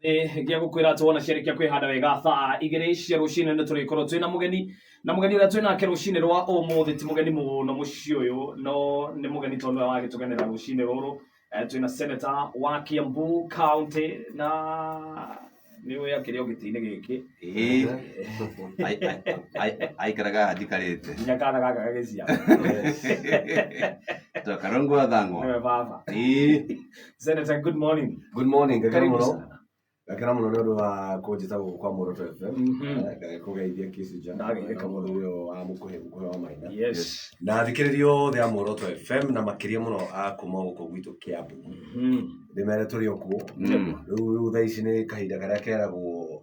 Gia gukwira tuona ciarikia kwihanda wega thaa igiri cia rucini ni turikorwo twina mugeni na mugeni uria twina ke rucini rwa umuthi ti mugeni muno muci uyu no ni mugeni tondu wa gitugenera rucini ruru twina senator wa Kiambu County na ni uya kirio gitine giki ai karaga dikarete nyakana gaga gagecia to karongo adango baba Senator, good morning. Good morning. Gakena muno ndu wa kujita kwa Muoroto FM kugeithia Kisija na mundu uyo wa mukuhe wa maina. Yes. Na thikiririo thia Muoroto FM na makiria muno akuma guko gwitu Kiambu. Ndimere turi okuo. Riu thaa ici ni kahinda karia keragwo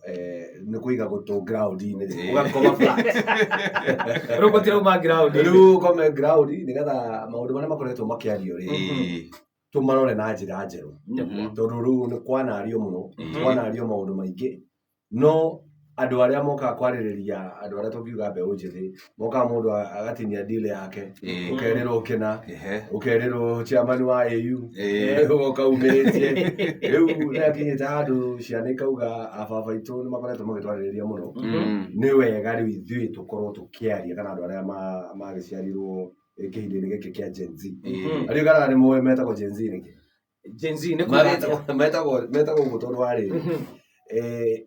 ni kuiga gutu ground ni ugakoma flat. Riu gutira ma ground. Riu kome ground nigetha maundu maria makoretwo makiario ri tumarore na njira njeru tondu riu ni kwanario muno kwanario maundu maingi no andu aria moka kwaririria andu aria tungiuga mbeu njithi moka mundu agatinia deal yake ukerirwo kina ukerirwo chairman wa AU ugoka umiritie riu nakinyita andu ciana ikauga ababa itu ni makoretwo magitwaririria muno ni wega riu ithui tukorwo tukiaria kana andu aria magiciarirwo kihindi giki kia Gen Z. Ari kana ni mwe metako Gen Z niki. Gen Z ni metako gutondu wari.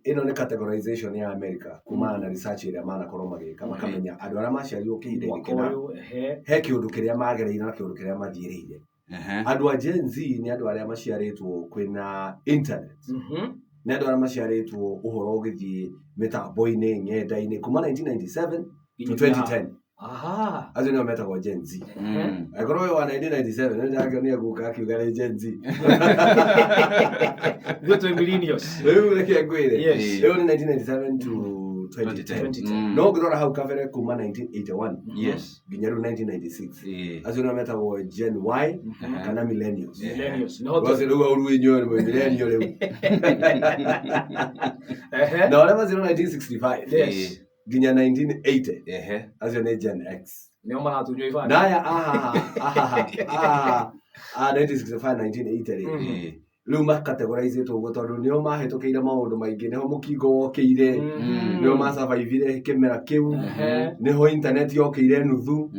Ino ni categorization ya America kuma na research ira mana korwo magika makamenya andu aria maciarirwo kihindi giki na he kiundu kiria magereire na kiundu kiria mathiiriire. Andu a Gen Z ni andu aria maciaritwo kwina internet. Ni andu aria maciaritwo uhoro ugithie mitambo-ini ng'enda-ini kuma 1997 to 2010. Aha. Azu ni meta kwa Gen Z. Agoro yo 1997 ndio yake ni guka akiuga Gen Z. Goto millennials. Wewe leke gwire. Yes. Leo ni 1997 to 2010. No grora how kavere kuma 1981. Yes. Ginyaru 1996. Azu ni meta kwa Gen Y kana millennials. Millennials. No to ndio uru wenyewe ni millennial leo. Na wale wa 1965. Yes. Ginya 1980 azio ni Gen X ni omana atunyo ifanya naya 1965 1980 riu makategorize to tondu nio mahitukiire maundu maingi niho mukingo wokire nio ma survive kimera kiu niho internet yokire nuthu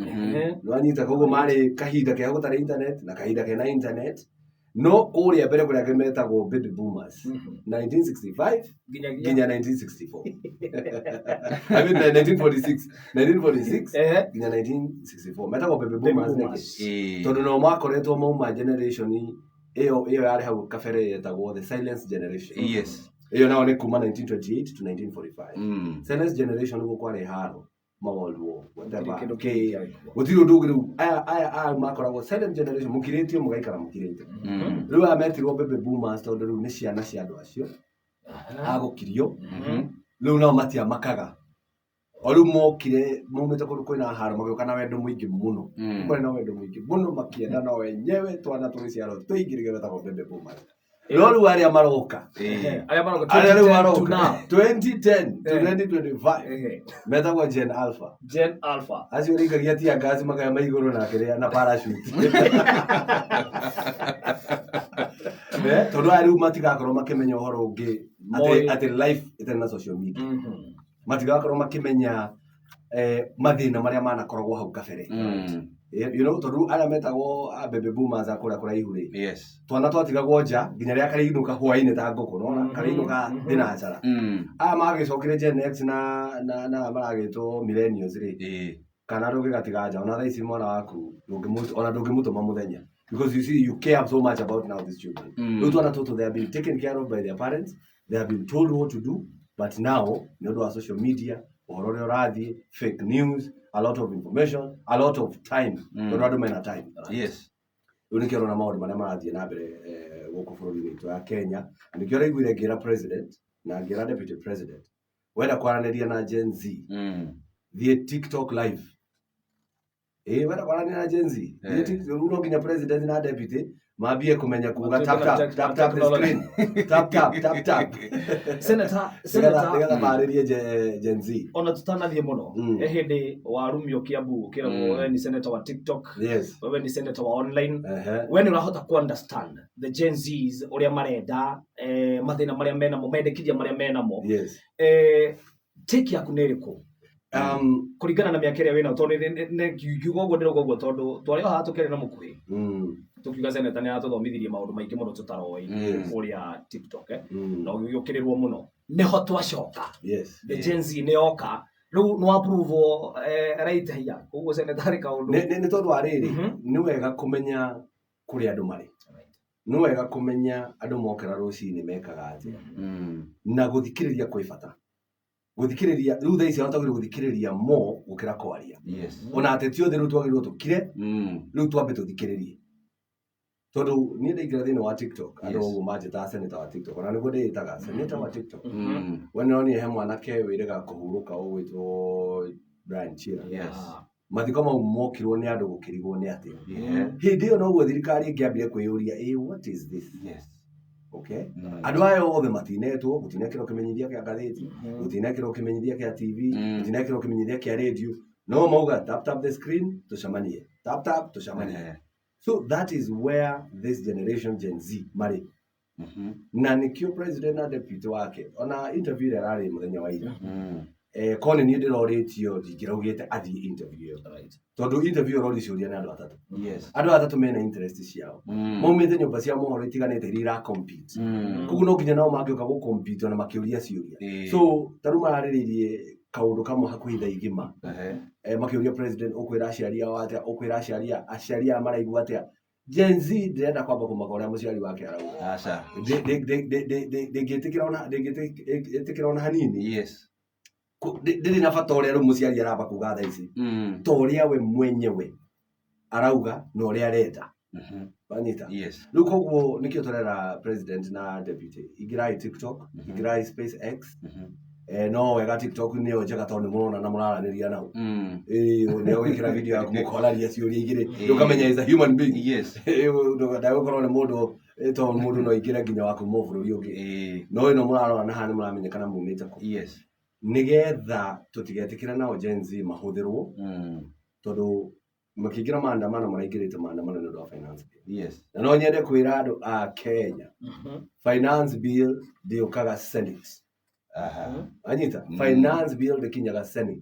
no anyita kogo mari kahinda ke gutare internet na kahinda ke na internet no kuria mbere kuria gemetagwo baby boomers 1965 ginya 1964 I mean 1946 ginya 1964 metagwo baby boomers niki tondu no makoretwo mauma generation iyo yari hau kafere yetagwo the silence generation. Yes. Iyo nao ni kuma 1928 to 1945 silence generation uko kwari haro World War whatever gutiro ndugiru aya makoragwo silent generation mukiritio mugaikara mukirite riu ametirwo baby boomers tondu riu ni ciana cia andu acio agukirio riu no matia makaga oru mokire mumite kundu kwina haro magioka na wendo muingi muno kwina na wendo muingi muno makienda na wenyewe twana tugiciaro tuingirige betagwo baby boomers. Lolu aria maroka. Aya maroka 2010 to 2025. Meta kwa Gen Alpha. Gen Alpha. Asio rika giatia gazi makaya maigoro na kire na parachute. Tondu ari matigakorwo makimenya uhoro ungi ati life itena social media. Matigakorwo makimenya mathina maria manakoragwo hau kabere. You know tondu ara metagwo baby boomers akura ihuri. Yes. Twana twatigagwo nja nginya ria kare inuka hwaine ta ngoko nona kare inuka thina njara. Magicokire Gen X na maragitwo millennials ri. Kana ndugi gatiga nja ona thaa ici mwana waku ndungimutuma muthenya because you see you care so much about now these children. Those twana toto they have been taken care of by their parents, they have been told what to do, but now ndio wa social media orore radhi fake news, a lot of information, a lot of time. Don't matter time. Yes. Unikero na maundu maria marathie na mbere guku bururi witu ya Kenya. Nikio raiguire ngira president na ngira deputy president. Wenda kwaraniria na Gen Z. The TikTok live. Wenda kwaraniria na Gen Z. The TikTok nginya president na deputy mambie kumenya kuga tap tap the screen tap Senator nĩgetha marĩrie Gen Z. ona tutanathie muno hindi warumio Kiambu kiragwo wewe ni senator wa TikTok, wewe ni senator wa online, wewe ni urahota ku understand the Gen Zs uria marenda mathina maria mena mo mendekithia maria mena mo take yaku nĩ ĩrĩkũ kuringana na miaka ĩrĩa wĩna tondu nĩ kiugo ũguo ndĩroga ũguo tondu twarĩ haha tũkĩrĩ na mũkuhĩ tukiuga senator nĩ aratũthomithirie maũndũ maingĩ mũno tũtaroĩ ũrĩa TikTok na ũgĩũkĩrĩrwo mũno nĩho twacoka the Gen Z nĩ yoka rĩu no approve right here ũguo senator kaũndũ nĩ tondu wa rĩrĩ nĩ wega kũmenya kũrĩa andũ marĩ nĩ wega kũmenya andũ mokĩra rũcinĩ mekaga atĩa na gũthikĩrĩria kwĩ bata gũthikĩrĩria rĩu thaa ici twagĩrĩirwo gũthikĩrĩria mo gũkĩra kwaria ona ateti othe rĩu twagĩrĩirwo tũkire rĩu twambe tũthikĩrĩrie tondu niĩ ndaingĩra thĩinĩ wa TikTok andũ ũguo manjĩtaga senator wa TikTok ona nĩguo ndĩĩtaga senator wa TikTok we nĩronire he mwanake wĩrĩga kũhurũka ũgwĩtwo Brian Chira mathiko mau mokirwo nĩ andũ gũkĩrigwo nĩ atĩa hĩndĩ ĩyo noguo thirikari ĩngĩambire kwĩyũria what is this okay andũ aya othe matinetwo gũtinekĩrwo kĩmenyithia kĩa ngathĩti gũtinekĩrwo kĩmenyithia kĩa TV gũtinekĩrwo kĩmenyithia kĩa radio no mauga tap the screen tucemanie tap tucemanie. So that is where this generation Gen Z marĩ na nĩkĩo president na deputy wake ona interview ĩrĩa ararĩ mũthenya wa ira kone niĩ ndĩrorĩtio ndingĩraugĩte athiĩ interview tondu interview rori ciũria nĩ andũ atatũ mena interest ciao maumĩte nyũmba cia mohoro itiganĩte iria ira compete koguo no nginya nao mangĩũka gũ compete ona makĩũria ciũria so tarĩu mararĩrĩirie kaũndũ kamwe hakuhĩ thaa igima makĩũria president ũkwĩra aciari ao atĩa ũkwĩra aciari aya maraigua atĩa Gen Z ndĩrenda kwamba kũmaka ũrĩa mũciari wake arauga ndĩngĩtĩkĩra ona hanini ndĩrĩ na bata ũrĩa rĩu mũciari aramba kuga thaa ici ta ũrĩa we mwenyewe arauga na ũrĩa arenda wanyita rĩu koguo nĩkĩo tũrera president na deputy ingĩrai TikTok ingĩrai SpaceX no wega TikTok nĩyo njega tondũ nĩmũrona na mũraranĩria nao nĩyo gwĩkĩra video yaku mũkoraria ciũria igĩrĩ ũkamenya is a human being ndagũkorwo nĩ mũndũ tondũ mũndũ no aingĩre nginya wa kuma bũrũri ũngĩ no ĩno mũrarora na haha nĩ mũramenyekana mumĩte kũ nĩgetha tũtigetĩkĩre nao Gen Z mahũthĩrwo tondũ makĩingĩra maandamano maraingĩrĩte maandamano nĩ ũndũ wa finance bill na no nyende kwĩra andũ a Kenya finance bill ndĩũkaga Senate anyita finance bill ndĩkinyaga Senate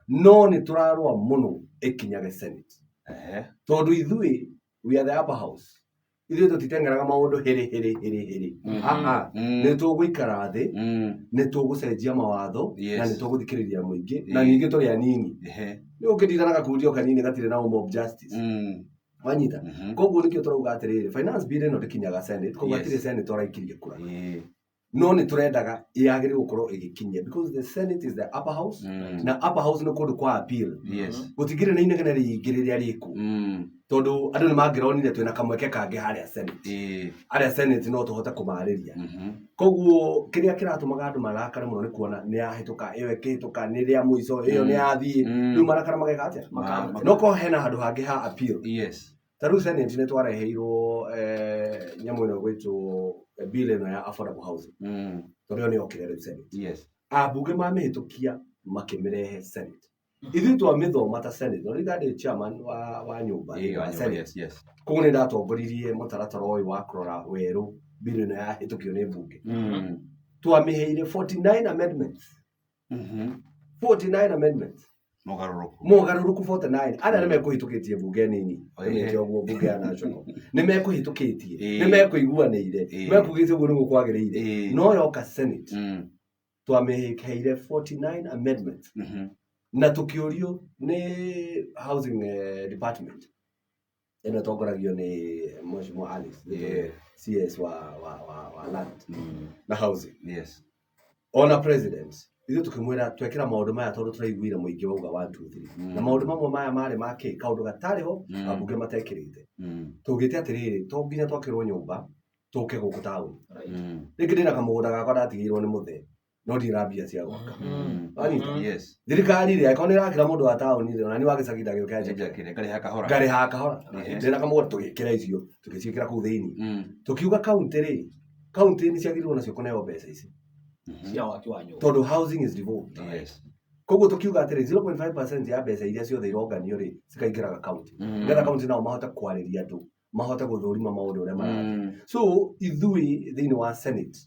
no nĩ tũrarũa mũno ĩkinyage Senate tondũ ithuĩ we are the upper house ithuĩ tũtiteng'eraga maũndũ hĩrĩ nĩ tũgũikara thĩ nĩ tũgũcenjia mawatho na nĩ tũgũthikĩrĩria mũingĩ na ningĩ tũrĩ anini nĩ ũkĩndira na gakundio kanini gatirĩ na mob justice wanyita koguo nĩkĩo tũrauga atĩrĩrĩ finance bill ĩno ndĩkinyaga Senate koguo hatirĩ senator araikirie kura no nĩ tũrendaga yagĩrĩirwo gũkorwo ĩgĩkinyia because the Senate is the upper house na upper house nĩ kũndũ kwa appeal gũtigĩrĩ na inegene rĩingĩ rĩrĩa rĩkuo tondu andũ nĩ mangĩronire twĩna kamweke kangĩ harĩa Senate no tũhote kũmarĩria koguo kĩrĩa kĩratũmaga andũ marakare mũno nĩ kuona nĩ yahĩtũka ĩyo ĩkĩhĩtũka nĩ rĩa mũico ĩyo nĩ yathiĩ rĩu marakara mageka atĩa no korwo hena handũ hangĩ ha appeal tarĩu Senate nĩ twareheirwo nyamũ ĩno gwĩtwo bill ĩno ya affordable housing tondũ ĩyo nĩ yokire rĩu Senate ambunge mamĩhĩtũkia makĩmĩrehe Senate ithuĩ twamĩthoma ta Senate no rĩu chairman wa nyũmba ya Senate koguo nĩ ndatongoririe mũtaratara ũyũ wa kũrora werũ bill ĩno yahĩtũkio nĩ mbunge twamĩheire 49 amendments 49 amendments mogarũrũku 49 arĩa nĩ mekũhĩtũkĩtie mbunge nini nĩkĩo ũguo mbunge ya national nĩ mekũhĩtũkĩtie nĩ mekũiguanĩire mekugĩte ũguo nĩguo kwagĩrĩire no yoka Senate twamĩheire 49 amendments na tukĩũrio nĩ housing department ĩno tongoragio nĩ Mheshimiwa Alice CS wa land na housing ona president ithuĩ tũkĩmwĩra twekĩra maũndũ maya tondũ tũraiguire mũingĩ wauga 1 2 3 na maũndũ mamwe maya marĩ makĩ kaũndũ gatarĩ ho ambunge matekĩrĩte tũgĩte atĩrĩrĩ to nginya twakĩrwo nyũmba tũke gũkũ taũni rĩngĩ ndĩna kamũgũnda gakwa ndatigĩirwo nĩ mũthee no ndirambia cia gwaka anyita Yes. thirikari ria iko nirakira mundu wa tauni ri ona ni wagicagitha gä å kä Nja kire kare haka hora. ngarä ha kahora Yes. ndä na kamå tå gä kä ra icio tå gä ciä kä ra kå u thä inä tå kiuga kauntä rä kauntä nä ciagä nacio kå neo mbeca ici cia waki wa nyumba tondå housing is devolved Yes. koguo tå kiuga atä rä 0.5% ya mbeca iria ciothe ironganio rä cikaingä raga kauntä ngetha kauntä nao mahote kwarä ria andå mahote gå thå rima maå ndå å rä a marathi so ithuä thä inä wa senate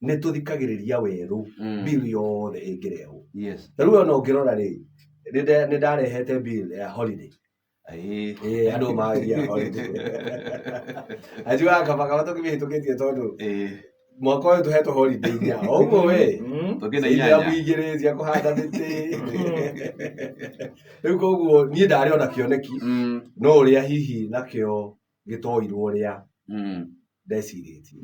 nä tå thikagä rä ria werå bill yothe ä ngä rehwo Yes. ta rä u ona å ngä rora rä nä ndarehete bill ya holiday andå mageria holiday ajuaga kaba tå kä mä hä tå kä tie tondå mwaka å yå tå hetwo holiday inya o guo we Tokena inya inyanya. muigä rä cia kå handa mä tä rä u koguo niä ndarä ona kä oneki no å rä a hihi nakä o gä toirwo rä a ndecirä tie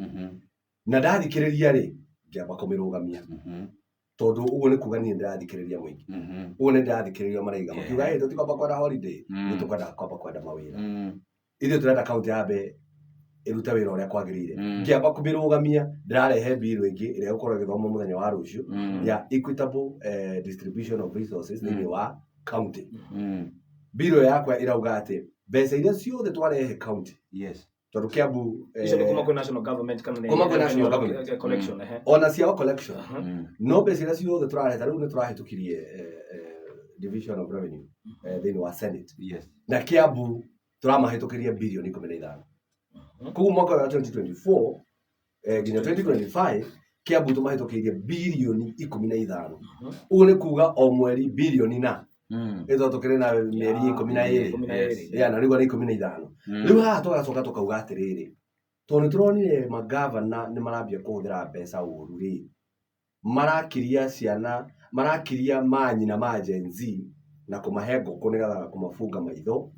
na ndathikä rä ria rä ngä amba kå mä rå gamia tondå å guo nä kuga niä ndä rathikä rä ria må ingä å guo nä ndä rathikä rä ria maraiga makiuga tå tikwamba kwenda holiday nä tå kwenda kwamba kwenda mawä ra ithuä tå renda kauntä yambe ä rute wä ra å rä a kwagä rä ire ngä amba kå mä rå gamia ndä rarehe mbirå ä ngä ä rä a gå korwo gä thoma må thenya wa rå cio ya equitable distribution of resources thä inä wa kauntä mbirå yakwa ä rauga atä mbeca iria ciothe twarehe kauntä Yes. tondå kä ambu icio nä kuma kwä national government kana nä Kuma kwĩ national government. collection ona ciao collection no mbeca iria ciothe tå rarehe ta rä u nä tå rahä tå kirie division of revenue thä inä wa senate Yes. na kä ambu tå ramahä tå kä ria bilioni 15 koguo mwaka wa 2024 nginya 2025 kä ambu tå mahä tå kä irie bilioni 15 å guo nä kuga o mweri bilioni na ä tå tå kä rä na mä eri 12 na rä u nä 15 rä u haha tå gacoka tå kauga atä rä rä tondå nä tå ronire magavana nä marambia kå hå thä ra mbeca å ru rä marakiria ciana marakiria manyina ma Gen Z na kå mahe ngåkå nä getha kå mabunga maitho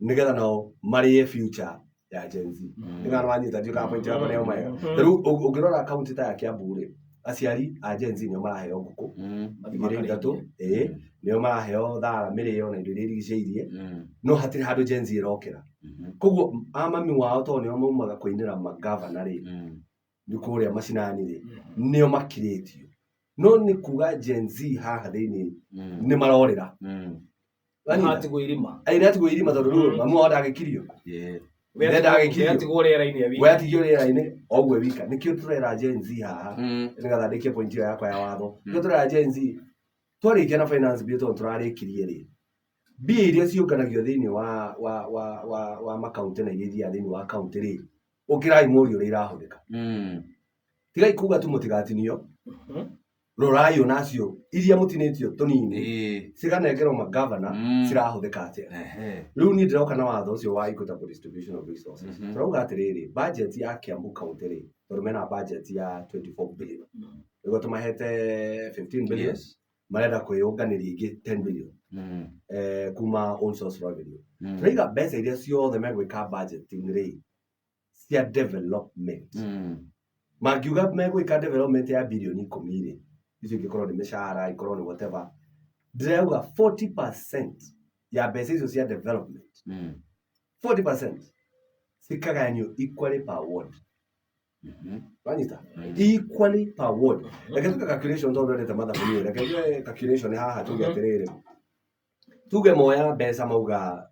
nä getha nao marä future ya Gen Z nä getha wanyita ndiå kana point yakwa nä mega rä u å ngä rora kauntä ta ya kä ambu rä aciari a Gen Z nä maraheo ngåkå igä rä ithatå nä o maraheo thara mä rä o na indo iria irigicä irie no hatirä handå Gen Z ä rokä ra koguo amami wao tondå nä o maumaga kå inä ra magavana rä nä kå rä a macinani rä nä o makirä tio no nä kuga Gen Z haha thä inä nä marorä ra atigwo irima atigwo irima tondå rä u mamu wao ndagä kirio atigwo rä era-inä we atigio rä era-inä oguo wika nä kä o tå rera Gen Z haha nä getha ndä kie point ĩyo yakwa ya watho nä tå rera Gen Z twarä kia na finance bill tondå tå rarä kirie rä mbia iria ciånganagio thä inä wa makauntä na iria ithiaga thä inä wa kauntä rä å kä rai må ri å rä a irahå thä ka tigai kuga tu må tigatinio rorai onacio iria må tinä tio tå nini ciganengerwo magavana cirahå thä ka atä rä u niä ndä roka na watho å cio wa equitable distribution of resources tå rauga atä rä rä budget ya Kiambu kauntä rä tondå mena budget ya 24 billion nä guo tå mahete 15 billion marenda kwä å nganä ria ingä 10 billion kuma own source revenue tå raiga mbeca iria ciothe megwä ka budget-inä rä cia development mangiuga megwä ka development ya bilioni 10 rä icio ingä korwo nä mä cara ikorwo nä whatever ndärauga 40% ya mbeca icio cia development 40% cikagayanio equally per ward wanyita equally per ward reke tuge calculation tondå ndete mathabuni reke tuge calculation haha tuge atä rä rä tuge moya mbeca mauga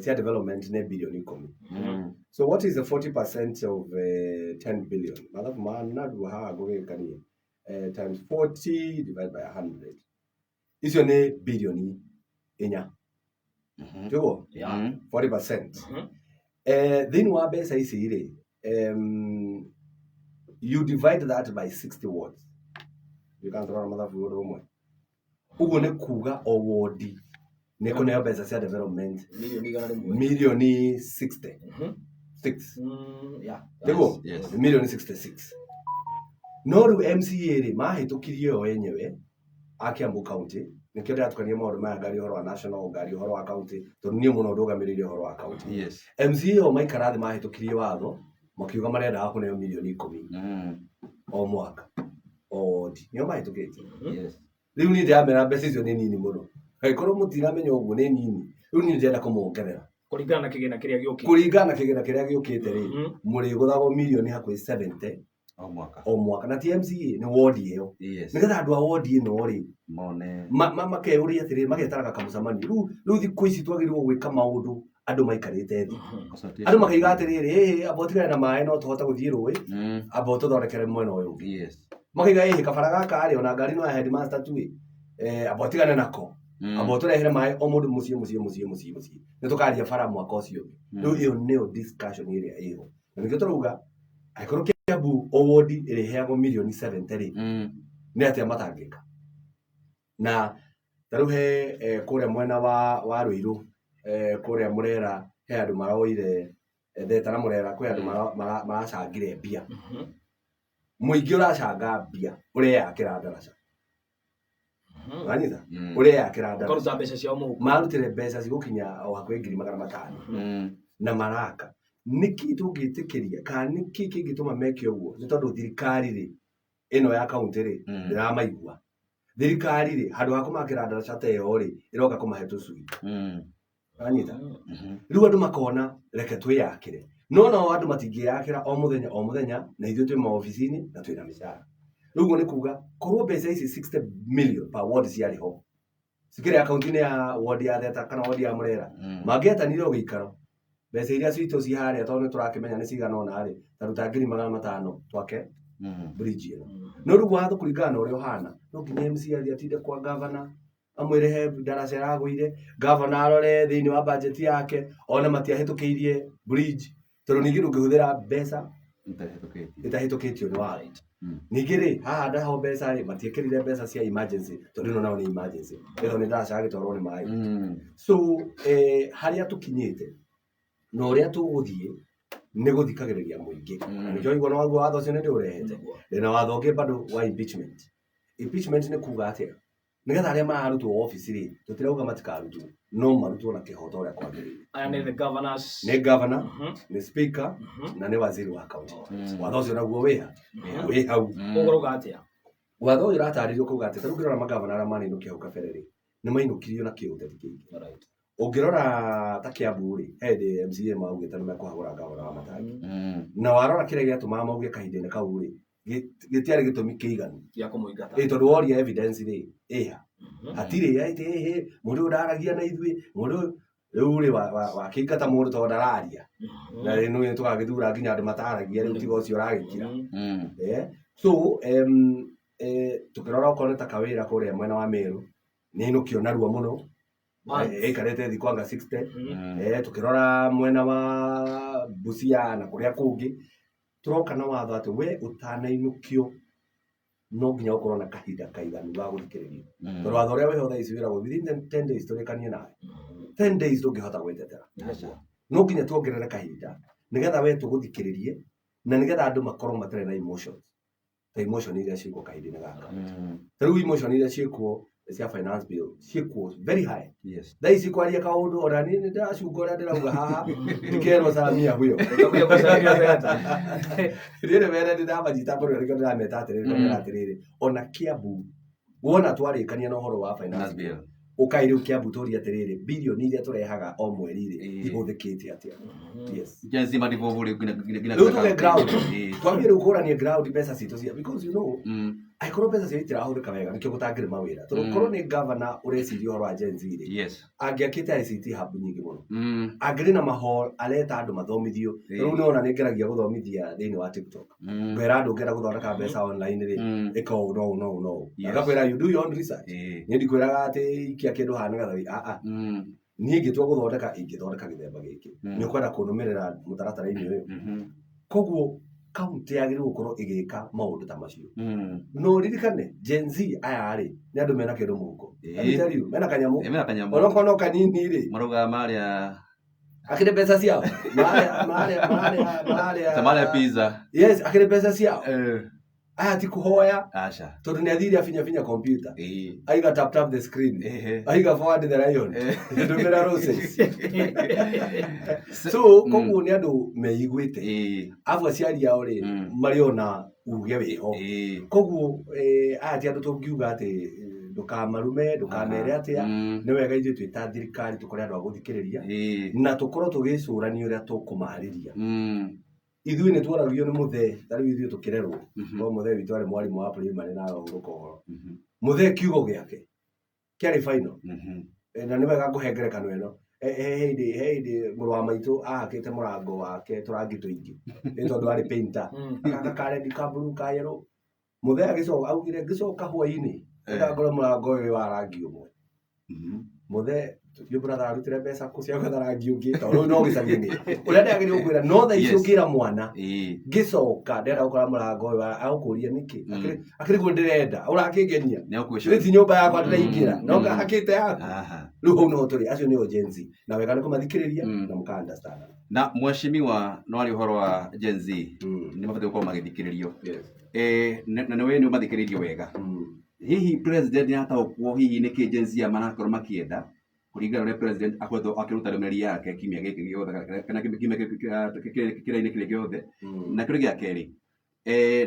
cia development nä bilioni 10 so what is the 40% of 10 billion mathabu manadu haha ngå gä kanie times 40 divided by 100 icio nä bilioni 4 tuguo 40% thä-inä wa mbeca ici rä you divide that by 60 wards ikantorora mathabu å ndå å mwe uguo nä kuga o wodi nä kå neo mbeca cia development milioni 66 tiguo milioni 66 no rä u MCA rä mahä tå kirie o enyewe a Kiambu kauntä nä kä o ndä ratukania maå ndå maya ngari å horo wa national ngari å horo wa kauntä tondå niä må no ndå gamä rä ire å horo wa kauntä MCA o maikara thä mahä tå kirie watho makiuga marendaga kå neo milioni 10 o mwaka o wodi nä o mahä tå kä tie rä u niä ndä ramera mbeca icio nä nini må no angĩkorwo må tiramenya å guo nä nini rä u niä ndärenda kå mongerera kũringana na kĩgĩna kĩrĩa gĩũkĩte kũringana na kĩgĩna kĩrĩa gĩũkĩte rĩ mũrĩgũthagwo milioni hakuhĩ 70 o mwaka na TMCA ni ward iyo nigetha andu a ward ino ri mone makeuria atiri magetaraga kamucamani riu thiku ici twagirwo gwika maundu andu maikarite thi andu makaiga atiriri abotigana na maĩ no tuhota guthii rũĩ abo tuthondekere mwena uyu makaiga kabara gaka ari ona ngari no ya headmaster tu abotigana nako abo turehere maĩ o mundu muciĩ ni tukaria bara mwaka ucio riu iyo nio discussion iria iyo nikio turuga aikoro Kiambu ward iriheagwo milioni 70 ri ni atia matangika na taruhe kuria mwena wa Ruiru kuria Murera he andu maroire theta na Murera kwi andu maracangire mbia muingi uracanga mbia ureyakira ndaraca Wanyita ureyakira ndaraca koruta mbeca cia mu marutire mbeca cigukinya o hakuhi 500 na maraka niki tungitikiria kana niki kingituma meke uguo ni tondu thirikari ri ino ya kaunti ri ndiramaigua thirikari ri handu ha kumakira ndaraca ta iyo ri iroka kumahe tucui Wanyita riu andu makona reke twiyakire no andu matingiyakira o muthenya na ithuĩ twi maofici-ini na twina mishara riu ni kuga korwo mbeca ici 60 million per ward ciari ho sikire akaunti-ini ya ward ya Theta kana ward ya Murera mangĩetanire o gĩikaro mbeca iria citũ ci haria tondu turakimenya ni cigana ona ri taruta 500,000 twake bridge ino no riu watho kuringana na uria uhana no nginya MC atinde kwa governor amwire he ndaraca yaragũire governor arore thiini wa budget yake ona matiahitukiirie bridge tondu ningi ndũngĩhũthĩra mbeca itahĩtũkĩtio ni watho ningi ri haha ndaho mbeca ri matiekĩrire mbeca cia emergency tondu ino nao ni emergency ĩno ni ndaraca yagĩtwarwo ni maĩ so haria tukinyĩte no uria tuguthie ni guthikagiriria muingi nikio igwa no waguo watho ucio ni ndiurehete na watho ungi bado wa impeachment ni kuga atia nigetha aria mararutwo office ri tutirauga matikarutwo no marutwo na kihoto uria kwagiriire aya ni the governors ni governor ni speaker na ni waziri wa county watho ucio naguo wi hau uguruga atia watho uyu rataririo kuga atia tarukirora magavana aria maninũkia hau kabere ri ni mainũkirio na kiuteti kingi ungirora ta Kiambu ri he MCA maugite ni mekuhagura gavana wa Matangi na warora kiria giatuma mauge kahinda-ini kau ri gitiari gitumi kiiganu ya kumuingata tondu woria evidence ri iha atiri yaite mundu ndaragia na ithui mundu riu ri wa kingata mundu tondu ndararia na riu tugagithura nginya andu mataragia riu tiga ucio uragikira so tukirora ukone ta kawira kuria mwena wa Meru ni inukio narua muno ikarete thiku anga 60 tukirora mwena wa Busia na kuria kungi turoka na watho ati we utanainukio no nginya ukorwo na kahinda kaiganu ga guthikiririo tondu watho uria wiho thaa ici wiragwo within 10 days turikanie nawe 10 days ndungihota gwetetera no nginya tuongerere kahinda nigetha we tuguthikiririe na nigetha andu makorwo matare na emotions ta emotion iria ciĩkwo kahinda-ini gaka riu emotion iria ciĩkwo cia finance bill ciĩkwo very high thaa ici kwaria kaundu ona ni ndacunga uria ndirauga haha ndikerwo Samia huyo rĩrĩ were ndĩramanyita mbaru rĩrĩa ndĩrameta atĩrĩrĩ ona Kiambu wona twarĩkania na ũhoro wa finance bill ukaire Kiambu turia atiriri bilioni iria turehaga o mweri ri ihuthikite atia jenzi madivovule gina ground twambie rukurania ground pesa citu cia because you know aikoro pesa cia itirahuthika wega nikio gutangire mawira tukorwo ni governor ureciria horo wa jenzi ri angiakite ICT hub nyingi muno angire na mahall aleta andu mathomithio riu niona ningeragia guthomithia thiini wa TikTok kwera andu ngera guthondeka mbeca online ri iko no agakwira you do your own research ni ndikwiraga ati kia kindu hana gathawi ni ngitua guthondeka ingithondeka githemba giki ni kwenda kunumirira mutaratara-ini uyu koguo kaunti yagirirwo gukorwo igika maundu ta macio no ririkane Gen Z aya ri ni andu mena kindu muko amitariu mena kanyamu ono kono kanini ri maruga maria akire pesa ciao maria pizza yes akire pesa ciao aya ti kuhoya acha tondu ni athiri afinya computer aiga tap the screen aiga forward the lion ndumira roses so koguo ni andu meiguite afu aciari ao ri mariona uge wiho koguo aya ti andu tungiuga ati ndukamarume ndukamere atia ni wega ithuĩ twita thirikari tukore andu a guthikiriria na tukorwo tugicurania uria tukumariria ithuĩ nĩ tuoragio nĩ mũthee, tarĩu ithuĩ tũkĩrerwo no mũthee witũ arĩ mwarimũ wa primary na arahurũka ũhoro. Mũthee kiugo gĩake kĩarĩ final na nĩ wega ngũhe ngerekano ĩno. He hĩndĩ mũrũ wa maitũ ahakĩte mũrango wake tũrangi tũingĩ nĩ tondũ arĩ painter, gaka ka red ka blue ka yellow. Mũthee agĩcoka augire ngĩcoka hwaĩ-inĩ ngora mũrango ũyũ wa rangi ũmwe. Mũthee your brother arutire mbeca kũ cia gwetha rangi ũngĩ tondũ no gĩcagi-inĩ ũrĩa ndĩagĩrĩirwo kwĩra no thaa icio ngĩra mwana ngĩcoka ndĩrenda gũkora mũrango ũyũ agũkũria nĩkĩ akĩrĩ guo ndĩrenda ũrakĩngenia rĩu ti nyũmba yakwa ndĩraingĩra no hakĩte yaku. Rĩu hau no tũrĩ, acio nĩo Gen Z na wega nĩ kũmathikĩrĩria na mũka understand. Na mweshimiwa no arĩ ũhoro wa Gen Z nĩ mabatiĩ gũkorwo magĩthikĩrĩrio na nĩ ũmathikĩrĩrio wega. Hihi president nĩataũkwo hihi nĩkĩ Gen Z marakorwo makĩenda kũringana na president akoretwo akĩruta ndũmĩrĩri yake kiumia gĩkĩ gĩothe kana kiumia kĩrainĩ kĩrĩ gĩothe. Na kĩrĩ gĩa kerĩ,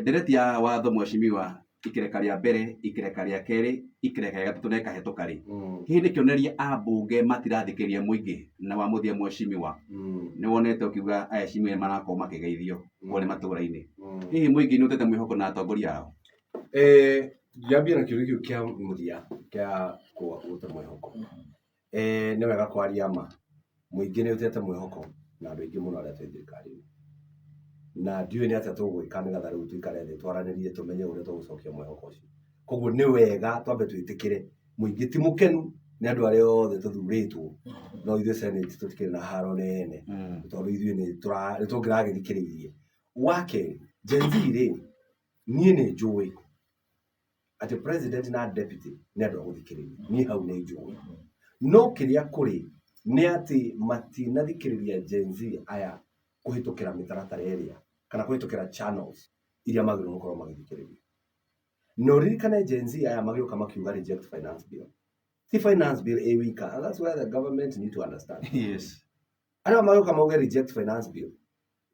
ndereti ya watho mweshimiwa ikereka rĩa mbere, ikereka rĩa kerĩ, ikereka rĩa gatatũ na ĩkahĩtũka rĩ, hihi nĩ kĩonereria ambunge matirathikĩrĩria mũingĩ na wa mũthia mweshimiwa nĩ wonete ũkiuga aheshimiwa marakorwo makĩgeithio kũrĩ matũra-inĩ, hihi mũingĩ nĩ ũtete mwĩhoko na atongoria ao? Ngĩambia na kĩũria kĩu kĩa mũthia kĩa gũte mwĩhoko, nĩ wega kwaria ma. Mũingĩ nĩ ũtete mwĩhoko na andũ aingĩ mũno arĩa twĩ thirikari-inĩ, na ndiũĩ nĩ atĩa tũgwĩka nĩgetha rĩu tũikare thĩ twaranĩrie tũmenye ũrĩa tũgũcokia mwĩhoko ũcio. Koguo nĩ wega twambe twĩtĩkĩre mũingĩ ti mũkenu nĩ andũ arĩa othe tũthurĩtwo, no ithuĩ senate tũtikĩrĩ na haro nene tondũ ithuĩ nĩ tũngĩragĩthikĩrĩirie. Wa kerĩ, Gen Z rĩ, niĩ nĩ njũĩ atĩ president na deputy nĩ andũ a gũthikĩrĩria, niĩ hau nĩ njũĩ, no kĩrĩa kũrĩ nĩ atĩ matinathikĩrĩria Gen Z aya kũhĩtũkĩra mĩtaratara ĩrĩa kana kũhĩtũkĩra channels iria magĩrĩirwo gũkorwo magĩthikĩrĩria. No ririkane Gen Z aya magĩũka makiuga reject finance bill, ti finance bill ĩ wika, and that's where the government need to understand. Yes. Arĩa magĩũka mauge reject finance bill,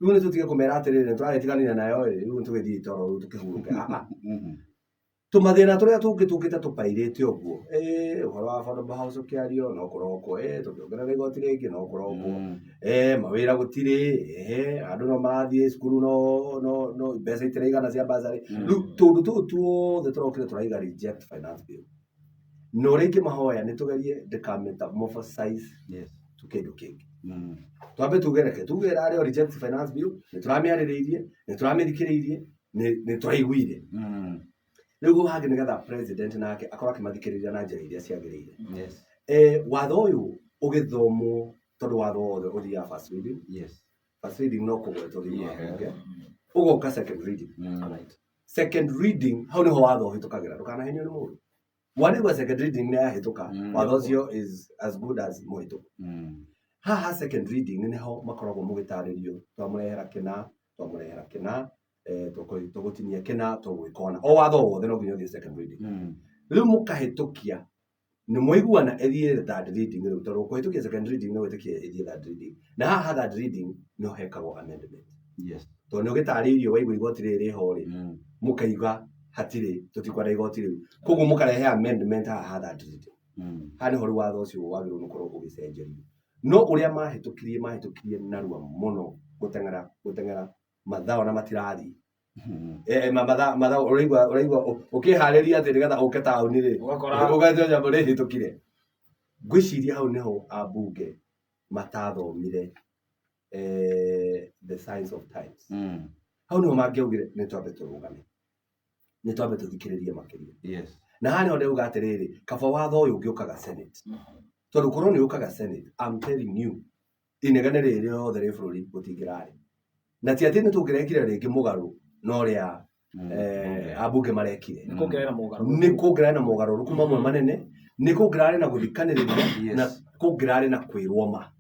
rĩu nĩ tũtige kũmera atĩrĩrĩ nĩ tũragĩtiganĩra nayo rĩu nĩ tũgĩthiĩ toro rĩu tũkĩhurũke. Tũmathĩna tũrĩa tũngĩ tũkĩte tũpairĩte ũguo, ũhoro wa affordable house ũkĩario no kũrokwo, tũkĩongerera igoti rĩngĩ no kũrokwo, mawĩra gũtirĩ, andũ no marathiĩ cukuru no mbeca itiraigana cia bursary. Rĩu tũndũ tũu tuothe tũrokire tũraiga reject finance bill. No ũrĩa ingĩmahoya nĩ tũgerie ndĩkametamorphosize to kĩndũ kĩngĩ. Twambe tugereke tuge ĩrarĩ reject finance bill, nĩ tũramĩarĩrĩirie, nĩ tũramĩthikĩrĩirie, nĩ tũraiguire. Rĩu hangĩ nĩgetha president nake akorwo akĩmathikĩrĩria na njĩra iria ciagĩrĩire. Watho ũyũ ũgĩthomwo tondũ watho wothe ũthiaga first reading. First reading no kũgwetwo thĩinĩ wa bunge, ũgoka second reading. Second reading hau nĩho watho ũhĩtũkagĩra, ndũkanahenio nĩ mũndũ. Wanaigua second reading nĩ yahĩtũka, watho ũcio is as good as mũhĩtũku. Haha second reading nĩho makoragwo mũgĩtarĩrio twamũrehera kĩna tũgũtinia kĩna tũgwĩka ona o watho wothe no nginya ũthiĩ second reading. Rĩu mũkahĩtũkia nĩ mwaiguana ĩthiĩ third reading, rĩu tondũ kũhĩtũkia second reading nĩ gwĩtĩkia ĩthiĩ third reading, na haha third reading nĩho hekagwo amendment. Tondũ nĩ ũgĩtarĩirio waigua igoti rĩrĩ rĩho rĩ, mũkaiga hatirĩ tũtikwenda igoti rĩu, koguo mũkarehe amendment haha third reading. Haha nĩho rĩu watho ũcio wagĩrĩirwo nĩ gũkorwo ũgĩcenjerio. No ũrĩa mahĩtũkirie narua mũno gũteng'era mathaa na matirathiĩ. Mathaa ũraigua ũkĩharĩria atĩ nĩgetha ũke taũni rĩ, ũgathiĩ nyamũ rĩhĩtũkire. Ngwĩciria hau nĩho ambunge matathomire the signs of times. Hau nĩho mangĩaugire nĩ twambe tũrũgame, nĩ twambe tũthikĩrĩrie makĩria. Na haha nĩho ndauga atĩrĩrĩ, kaba watho ũyũ ũngĩũkaga senate, tondũ korwo nĩ ũkaga senate, I'm telling you inegene rĩrĩ rĩothe rĩ bũrũri gũtingĩrarĩ, na ti atĩ nĩ tũngĩrekire rĩngĩ mũgarũ no ũrĩa ambunge marekire. Nĩ kũngĩrarĩ na mogarũrũku mamwe manene, nĩ kũngĩrarĩ na gũthikanĩrĩria na kũngĩrarĩ na kwĩrwo ma.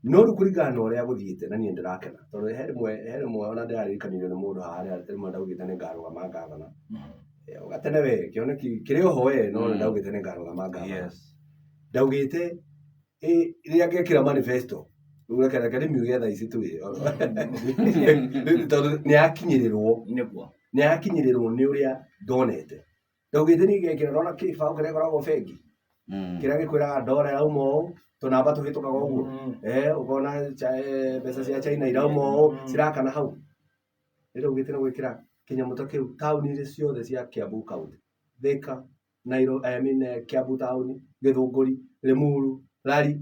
No rĩu kũringana na ũrĩa gũthiĩte na niĩ ndĩrakena tondũ he rĩmwe ona ndĩraririkanĩrio nĩ mũndũ haha rĩmwe ndaugĩte nĩ ngarũgama ngavana, ũgatene we kĩoneki kĩrĩ oho we no ndaugĩte nĩ ngarũgama ngavana. Ndaugĩte rĩrĩa ngekĩra manifesto rĩu reke ndĩmiuge thaa ici twĩ tondũ nĩ yakinyĩrĩrwo nĩ ũrĩa ndonete. Ndaugĩte niĩ ngekĩra ndona kĩbaũ kĩrĩa gĩkoragwo bengi Kĩrĩa gĩkwĩraga ndora irauma ũũ, tũnamba tũhĩtũkaga ũguo. Ũkona mbeca cia China irauma ũũ, cirakana hau. Rĩrĩa ugĩte na gwĩkĩra kĩnyamũ ta kĩu taũni-inĩ ciothe cia Kiambu County, Thika, Kiambu Town, Gĩthũngũri, Limuru, Rari,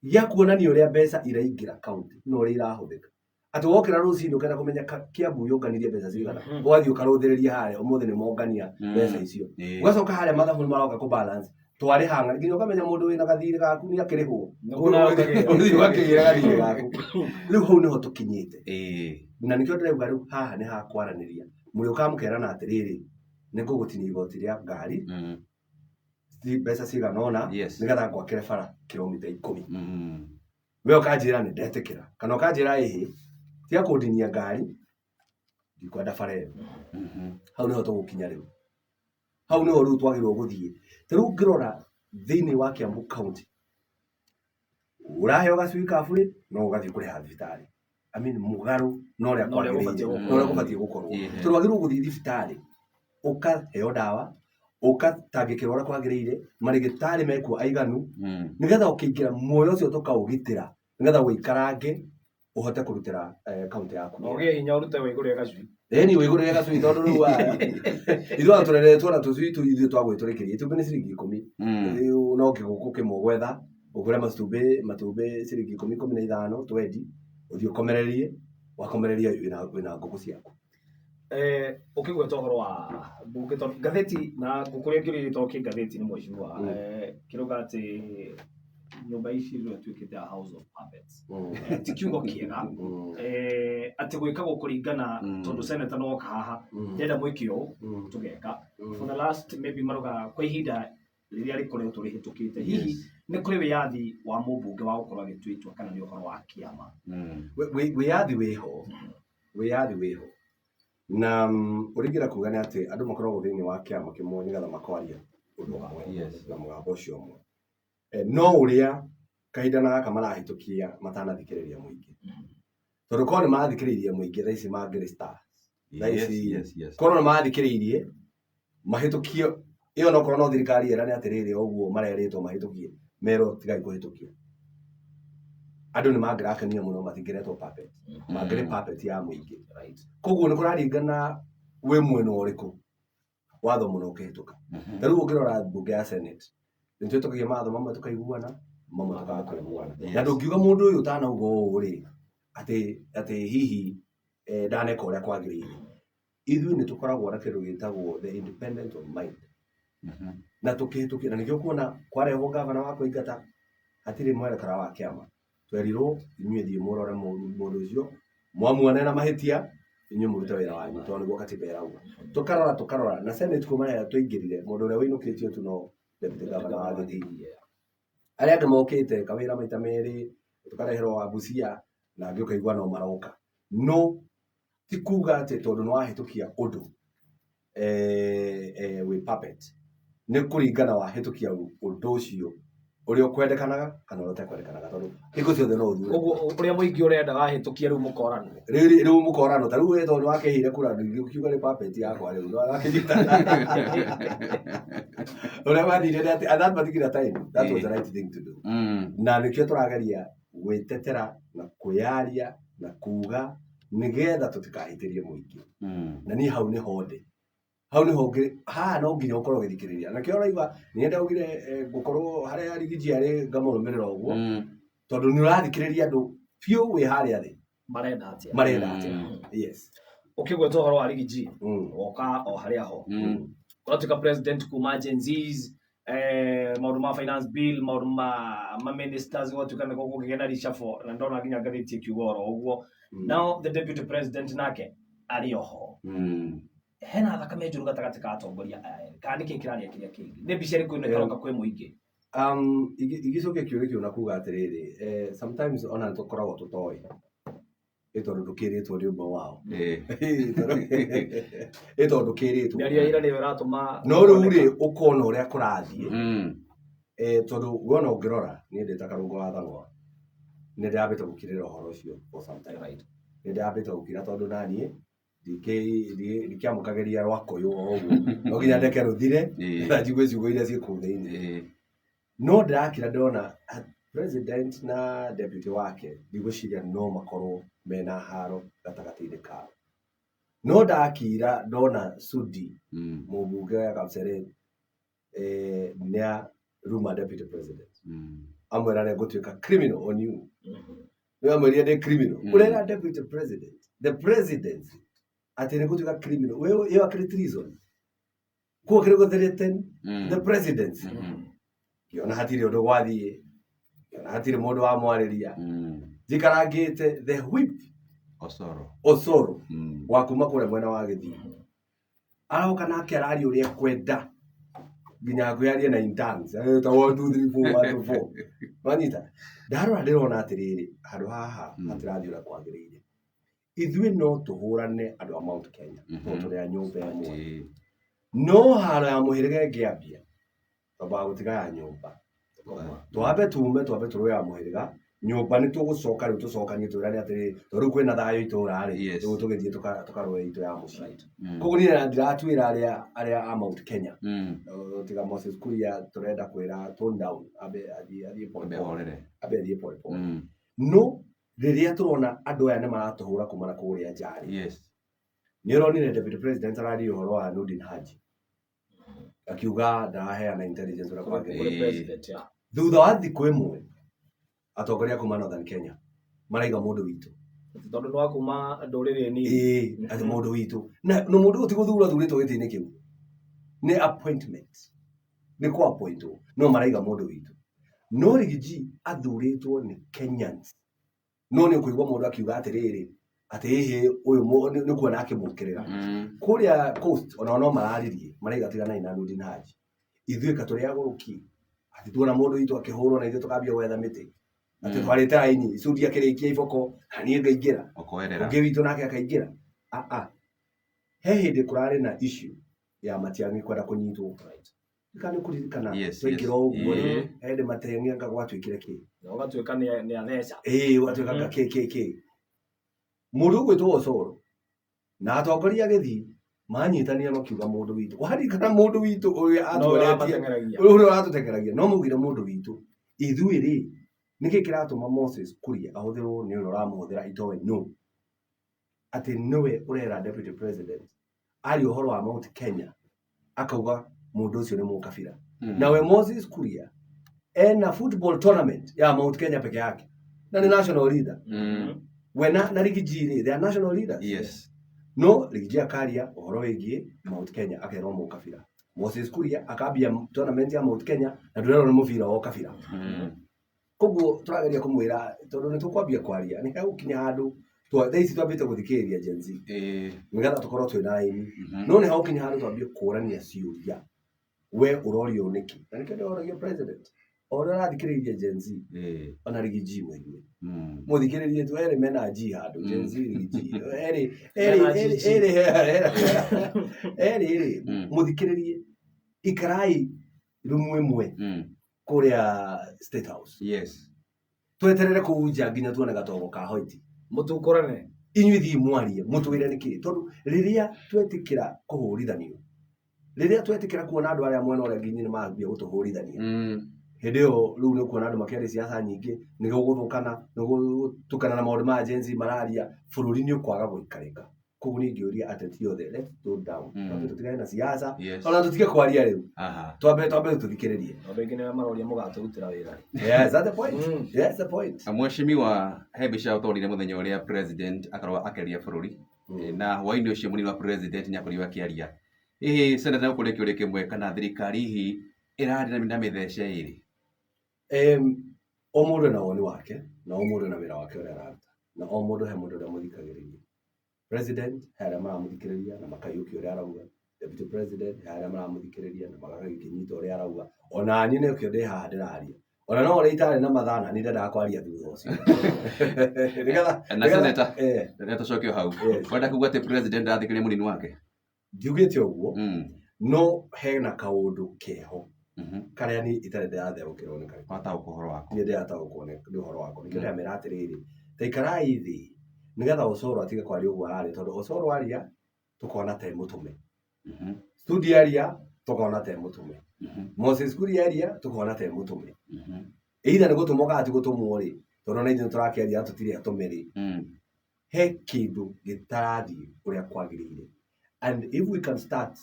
gĩa kuonania ũrĩa mbeca iraingĩra kaunti na ũrĩa irahũthĩka. Atĩ wokĩra rũcinĩ ũkenda kũmenya Kiambu yũnganirie mbeca cigana, ũgathiĩ ũkarũthĩrĩria harĩa ũmũthĩ nĩ mongania mbeca icio. Ũgacoka harĩa mathabu nĩ maroka kũ balance, twarĩ hanga nginya ũkamenya mũndũ wĩna gathirĩ gaku nĩ akĩrĩhwo. Ũthiĩ ũgakĩgĩra gathirĩ gaku. Rĩu hau nĩho tũkinyĩte. Na nĩkĩo ndĩrauga rĩu haha nĩ ha kwaranĩria. Mũrĩ ũkamũkerana atĩrĩrĩ, nĩ ngũgũtinia igoti rĩa ngari, mbeca cigana ũna, nĩgetha ngwakĩre bara kilomita 10. We ũkanjĩra nĩ ndetĩkĩra. Kana ũkanjĩra ĩhĩ, tiga kũndinia ngari, ndikwenda bara ĩyo. Hau nĩho tũgũkinya rĩu. Hau nĩho rĩu twagĩrĩirwo gũthiĩ. Ta rĩu ngĩrora thĩinĩ wa Kiambu County, ũraheo gacui ka bũrĩ, no ũgathiĩ kũrĩha thibitarĩ. Mũgarũ no ũrĩa gũbatiĩ gũkorwo. Tũrwagĩrĩirwo gũthiĩ thibitarĩ, ũkaheo ndawa, ũgatangĩkĩrwo ũrĩa kwagĩrĩire, marĩgĩtarĩ mekuo aiganu, nĩgetha ũkĩingĩra muoyo ũcio tũkaũgitĩra, nĩgetha ũikarange ũhote kũrutĩra kaunti yaku. Ũgĩe hinya ũrute wĩigũrĩre gacui. Ĩni wĩigũrĩre gacui tondũ rĩu ithuĩ tũreretwo na tũcui ithuĩ twagwĩtũrĩkĩria itumbĩ nĩ ciringi 10. No kĩgũkũ kĩmwe gwetha ũgũre matumbĩ ciringi 10-15 twendi, ũthiĩ ũkomererie, wakomereria wĩna ngũkũ ciaku. Ũkĩgweta ũhoro wa mbunge tondũ ngathĩti na ngũkũrĩa ngĩrĩtwo kĩngathĩti nĩ mweciwa kĩrauga atĩ nyũmba ici rĩu atuĩkĩte a house of puppets. Ti kiugo kĩega atĩ gwĩkagwo kũringana tondũ seneta no oka haha ndenda mwĩke ũũ tũgeka. For the last maybe maruga kwa ihinda rĩrĩa rĩkoretwo rĩhĩtũkĩte, hihi nĩ kũrĩ wĩyathi wa mũmbunge wa gũkorwo agĩtuĩtwo kana nĩ ũhoro wa kĩama? Wĩyathi wĩho. Na ũringĩra kuga nĩ atĩ andũ makoragwo thĩinĩ wa kĩama kĩmwe nĩgetha makwaria ũndũ ũmwe na mũgambo ũcio ũmwe. No ũrĩa kahinda na gaka marahĩtũkia matanathikĩrĩria mũingĩ. Tondũ korwo nĩ marathikĩrĩirie mũingĩ thaa ici mangĩrĩ stars. Thaa ici korwo nĩ marathikĩrĩirie mahĩtũkio ĩyo no korwo no thirikari ĩrane atĩrĩrĩ ũguo marerĩtwo mahĩtũkie, merwo tigai kũhĩtũkio. Andũ nĩ mangĩrakenia mũno matingĩretwo puppet. Mangĩrĩ puppet ya mũingĩ. Koguo nĩ kũraringana wĩ mwena ũrĩkũ watho mũno ũkĩhĩtũka. Ta rĩu ũngĩrora mbunge ya Senate, nĩ twĩtũkagia matho mamwe tũkaiguana, mamwe tũkaga kũiguana. Na ndũngiuga mũndũ ũyũ ũtanauga ũũ rĩ, atĩ hihi ndaneka ũrĩa kwagĩrĩire. Ithuĩ nĩ tũkoragwo na kĩndũ gĩtagwo the independent of mind. Na tũkĩhĩtũkia, na nĩkĩo kuona kwarehwo gavana wa Kũingata hatirĩ mwerekera wa kĩama. Twerirwo inyuĩ thiĩ mũrore mũndũ ũcio, mwamuona na mahĩtia, inyuĩ mũrute wĩra wanyu tondũ nĩguo katiba ĩrauga. Tũkarora na Senate kuma rĩrĩa tũingĩrire, mũndũ ũrĩa wĩinũkĩtio tu no deputy governor wa Gĩthii. Arĩa angĩ mokĩte kawĩra maita merĩ, tũkareherwo wa Busia na angĩ ũkaigua no maroka. No ti kuga atĩ tondũ nĩ wahĩtũkia ũndũ wĩ puppet, nĩ kũringana wahĩtũkia ũndũ ũcio ũrĩa ũkwendekanaga kana ũrĩa ũtekwendekanaga, tondũ hingo ciothe no ũthuure. Ũguo ũrĩa mũingĩ ũrenda wahĩtũkia rĩu mũkorano. Rĩu mũkorano, ta rĩu we tondũ nĩ wakĩhĩire kura ũkiuga nĩ puppet yakwa rĩu wakĩnyita. Ũrĩa wathire at that particular time, that was the right thing to do. Na nĩkĩo tũrageria gwĩtetera na kwĩyaria na kuga nĩgetha tũtikahĩtĩrie mũingĩ. Na niĩ hau nĩho ndĩ. Hau nĩho haha no nginya ũkorwo ũgĩthikĩrĩria. Na kĩo ũrauga nĩ ndaugire gũkorwo harĩa Rigiji arĩ ngamũrũmĩrĩra ũguo, tondũ nĩ ũrathikĩrĩria andũ biũ wĩ harĩa thĩ. Marenda atĩa. Yes. Ũkĩgweta ũhoro wa Rigiji, woka o harĩa ho. Ũratuĩka president kuma Gen Zs, maũndũ ma finance bill, maũndũ ma ministers ũgatuĩka nĩ gũkũgĩa na reshuffle, na ndona nginya ngathĩti ĩkiuga oro ũguo. Now the deputy president nake arĩ oho. Hena thakame njũru gatagatĩ ka atongoria aya, kana nĩkĩ kĩrarĩa kĩrĩa kĩngĩ? Nĩ mbica ĩrĩkũ ĩno ĩkaroka kwĩ mũingĩ? Igĩcokia kĩũria kĩu na kuga atĩrĩrĩ, sometimes ona tũkoragwo tũtoĩ tondũ ndũkĩrĩtwo nĩ ũmwe wao. Tondũ ndũkĩrĩtwo. Mĩario ĩra nĩyo ĩratũma. No rĩu rĩ ũkona ũrĩa kũrathiĩ. Tondũ wona ũngĩrora niĩ ndĩ ta Karũngũ wa Thang'wa, nĩ ndĩrambĩte gũkirĩra ũhoro ũcio for some time. Nĩ ndĩrambĩte gũkira tondũ naniĩ ndikĩamũkagĩria Rwakũyũ o ũguo. No nginya ndeke rũthire na njigue ciugo iria ciĩ kũu thĩinĩ. no ndakira ndona president na deputy wake ndigũciria no makorwo mena haro gatagati-inĩ kao. No ndakira ndona Sudi mũmbunge wa Kapseret nĩa ruma deputy president amwĩra nĩngũtuĩka criminal on you. Nĩ amwĩrire ndĩ criminal. Ũrera deputy president, the presidency atĩ nĩngũtuĩka criminal. Ĩyo akĩrĩ treason. Kuo kĩrĩ gũthreaten the presidency. Kĩona hatirĩ ũndũ gwathiĩ. Kĩona hatirĩ mũndũ wamwarĩria. Njikarangĩte the whip Osoro wa kuma kũrĩa mwena wa Gĩthii. Aroka nake araria ũrĩa kwenda nginya kwĩarie na interns. Ta 1 2 3 4 1 2 4. Wanyita. Ndarora ndĩrona atĩrĩrĩ handũ haha hatirathiĩ ũrĩa kwagĩrĩire. Ithuĩ no tũhũrane andũ a Mount Kenya. Tũrĩ a nyũmba ĩmwe. No haro ya mũhĩrĩga ĩngĩambia twambaga gũtiga ya nyũmba. Twambe tume twambe tũrũe ya mũhĩrĩga. Nyũmba nĩ tũgũcoka rĩu tũcokanie twĩrane atĩrĩrĩ tondũ rĩu kwĩna thayũ itũũra rĩ tũgĩthiĩ tũkarũe itũ ya mũciĩ. Koguo niĩ ndiratuĩra arĩa a Mount Kenya tiga Moses Kuria tũrenda kwĩra tone down ambe athiĩ pole pole. No rĩrĩa tũrona andũ aya nĩ maratũhũra kumana kũrĩa Njari. Nĩ ũronire deputy president araria ũhoro wa Nordin Haji akiuga ndaheana intelligence ũrĩa kwagĩrĩire president. Thutha wa thikũ ĩmwe atongoria kuma Northern Kenya maraiga mũndũ witũ tondũ no akuma ndũrĩrĩ nini atĩ mũndũ witũ na mũndũ ũti gũthura thurĩtwo gĩtĩ-inĩ kĩu nĩ appointment nĩ kwa appointwo no maraiga mũndũ witũ. No Rigiji athurĩtwo nĩ Kenyans. No nĩ ũkũigua mũndũ akiuga atĩrĩrĩ atĩ hihi ũyũ nĩ kuona akĩmũkĩrĩra kũrĩa coast ona no mararirie maraiga tigana na Nordin Haji. Ithuĩ katũrĩ agũrũki atĩ tuona mũndũ witũ akĩhũrwo na ithuĩ tũkambia gwetha mĩtĩ atĩ twarĩte raini Sudi akĩrĩkia iboko na niĩ ngaingĩra ũngĩ witũ nake akaingĩra. He hĩndĩ kũrarĩ na issue ya Matiang'i kwenda kũnyitwo kana kũririkana twaingĩra ũguo rĩ hĩndĩ Matiang'i gwatuĩkire kĩ ũgatuĩka nĩ atheca ũgatuĩka kĩ mũndũ ũgwĩtwo Osoro na atongoria Gĩthii manyitanire makiuga mũndũ witũ. Waririkana mũndũ witũ ũrĩa atũretie ũrĩa atũtengeragia no maugire mũndũ witũ. Ithuĩ rĩ nĩkĩ kĩratũma Moses Kuria ahũthĩrwo nĩ ũrĩa ũramũhũthĩra itoĩ no atĩ nĩwe ũrera deputy president ari ũhoro wa Mount Kenya akauga mũndũ ũcio nĩ mũkabira. Nawe Moses Kuria ena football tournament ya Mount Kenya peke yake na nĩ national leader. Na Rigiji rĩ they are national leaders. No Rigiji akaria ũhoro wĩgiĩ Mount Kenya akerwo mũkabira. Moses Kuria akambia tournament ya Mount Kenya na ndũrerwo nĩ mũbira wa ũkabira. Koguo tũrageria kũmwĩra tondũ nĩ tũkwambia kwaria nĩ hegũkinya handũ thaa ici twambĩte gũthikĩrĩria Gen Z nĩgetha tũkorwo twĩna aini. No nĩ hegũkinya handũ twambie kũrania ciũria we ũrorio nĩkĩ na nĩkĩo ndĩroragia president o ũrĩa ũrathikĩrĩria Gen Z ona Rigiji mũigue mũthikĩrĩrie tu erĩ mena G handũ Gen Z Rigiji erĩ mũthikĩrĩrie ikarai rumu ĩmwe kũrĩa State House. Tweterere kũu nja nginya tuone gatogo ka Hoiti mũtũkũrane inyuĩ thiĩ mwarie mũtwĩre nĩkĩ tondũ rĩrĩa twetĩkĩra kũhũrithanio rĩrĩa twetĩkĩra kuona andũ arĩa mwena ũrĩa nginya nĩ mambia gũtũhũrithania hĩndĩ ĩyo rĩu nĩ kuona andũ makĩaria ciaca nyingĩ nĩ gũgũthũkana nĩ gũtukana na maũndũ ma Gen Z mararia bũrũri nĩ ũkwaga gũikarĩka. Koguo nĩ ingĩũria ateti othe let's go down tũtigane na ciaca ona tũtige kwaria rĩu twambe tũthikĩrĩrie tondũ ingĩ nĩ maroria mũgatũrutĩra wĩra. Yes, that's the point. Yes, the point. Mheshimiwa he mbica ũtũrire mũthenya ũrĩa president akarwa akeria bũrũri na hwainĩ ũcio mũnini wa president nĩ akorirwo akĩaria hihi senate no kũrĩ kĩũria kĩmwe kana thirikari hihi ĩrarĩ na mĩthece ĩrĩ. O mũndũ na woni wake na o mũndũ na wĩra wake ũrĩa araruta na o mũndũ he mũndũ ũrĩa mũthikagĩrĩria. President he arĩa maramũthikĩrĩria na makaiyũkia ũrĩa arauga. Deputy president he arĩa maramũthikĩrĩria na magagĩkinyita ũrĩa arauga. Ona niĩ nĩkĩo ndĩ haha ndĩraria ona no ũrĩa itarĩ na mathana nĩ ndendaga kwaria thutha ũcio. Na seneta rĩrĩa tũcokio hau kwenda kuuga atĩ president ndathikĩrĩria mũnini wake. Ndiugĩte ũguo no hena kaũndũ keho karĩa niĩ itarĩ ndĩratherũkĩrwo nĩ karĩ wataũkwo ũhoro wako niĩ ndĩrataũkwo nĩ ũhoro wako nĩkĩo ndĩramera atĩrĩrĩ ta ikarai thĩ nĩgetha Osoro atige kwaria ũguo ararĩ tondũ Osoro aria tũkona ta mũtũme Studi aria tukona te mutume Moses Kuria tukona te mutume either ni gutumwo kana ti gutumwo ri tondu na ithu turakiaria tutire atume ri he kindu gitarathi uria kwagirire and if we can start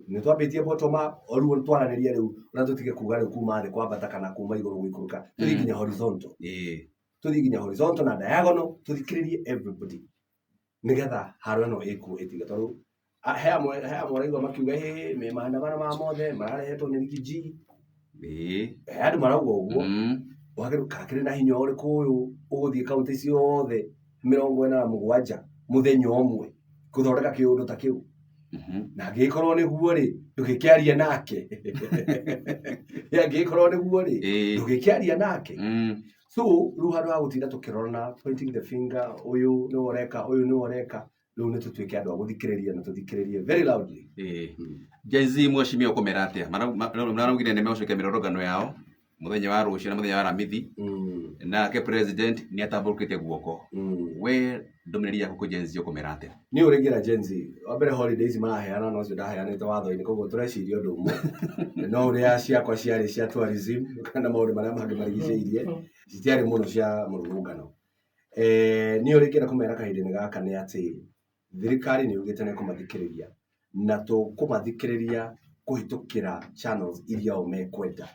ni twambitie bottom up oruo twaraniria riu na tutige kuga riu kuma thi kwambata kana kuma iguru gwikuruka tuthi nginya horizontal tuthi nginya horizontal na diagonal tuthikiririe everybody nigetha haro no iku itiga tondu he amwe igwa makiuga he me maandamano ma mothe mararehetwo ni Rigiji andu marauga uguo wagiru kakire na hinya uriku uyu uguthie kaunti ciothe 47 muthenya umwe kuthondeka kiundu ta kiu na ngikorwo niguo ri ndugikiaria nake ya ngikorwo niguo ri ndugikiaria nake so riu handu ha gutinda tukirorana pointing the finger uyu ni oreka riu ni tutuike andu a guthikiriria na tuthikiririe very loudly Jay-Z mwashimia ukomera atia maraugire ne mecokia mirorogano yao muthenya wa rucio na muthenya wa ramithi na ke president ni atamburukite guoko we ndomereri yako ku Jay-Z ukomera atia ni uringira Jay-Z wabere holidays maraheana no cio ndaheanite watho-ini koguo tureciria undu umwe no uria ciakwa ciari cia tourism kana maundu maria mangi marigiceirie citiari muno cia mururungano ni uringira kumera kahindi-ini gaka ni ati thirikari ni yugite ni kumathikiriria na tukumathikiriria kuhitukira channels iria o mekwenda